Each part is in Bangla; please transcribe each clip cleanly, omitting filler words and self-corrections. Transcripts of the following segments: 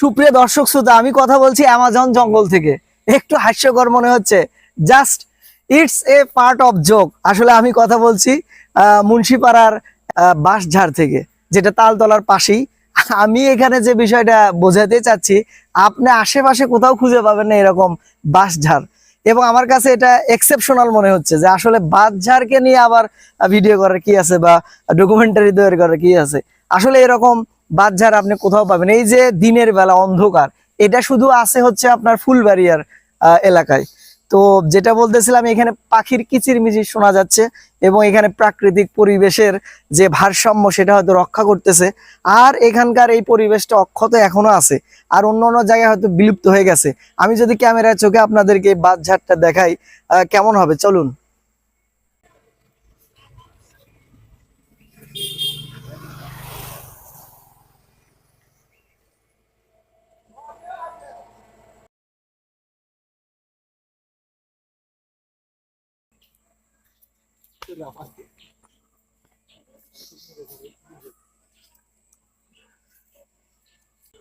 সুপ্রিয় দর্শক শ্রোতা, আমি কথা বলছি অ্যামাজন জঙ্গল থেকে। একটু হাস্যকর মনে হচ্ছে, just it's a part of joke. আসলে আমি কথা বলছি মুন্সিপাড়ার বাঁশঝাড় থেকে, যেটা তালতলার পাশেই। আমি এখানে যে বিষয়টা বোঝাতে চাচ্ছি, আপনি আশেপাশে কোথাও খুঁজে পাবেন না এরকম বাঁশঝাড়। এবং আমার কাছে এটা এক্সেপশনাল মনে হচ্ছে যে আসলে বাঁশঝাড়কে নিয়ে আবার ভিডিও করার কি আছে বা ডকুমেন্টারি তৈরি করার কি আছে। আসলে এরকম বাঁশঝাড় আপনি কোথাও পাবেন। এই যে দিনের বেলা অন্ধকার, এটা শুধু আছে হচ্ছে আপনার ফুলবাড়িয়ার এলাকায়। তো যেটা বলতেছিলাম, এখানে পাখির কিচিরমিচির শোনা যাচ্ছে এবং এখানে প্রাকৃতিক পরিবেশের যে ভারসাম্য সেটা হয়তো রক্ষা করতেছে। আর এখানকার এই পরিবেশটা অক্ষত এখনো আছে, আর অন্য অন্য জায়গায় হয়তো বিলুপ্ত হয়ে গেছে। আমি যদি ক্যামেরার চোখে আপনাদেরকে বাঁশঝাড়টা দেখাই, কেমন হবে চলুন।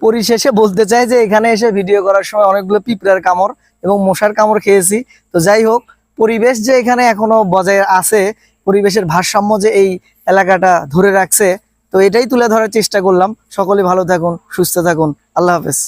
পরিশেষে বলতে চাই যে এখানে এসে ভিডিও করার সময় অনেকগুলো পিঁপড়ার কামড় এবং মশার কামড় খেয়েছি। তো যাই হোক, পরিবেশ যে এখানে এখনো বজায় আছে, পরিবেশের ভারসাম্য যে এই এলাকাটা ধরে রাখছে, তো এটাই তুলে ধরার চেষ্টা করলাম। সকলে ভালো থাকুন, সুস্থ থাকুন, আল্লাহ হাফেজ।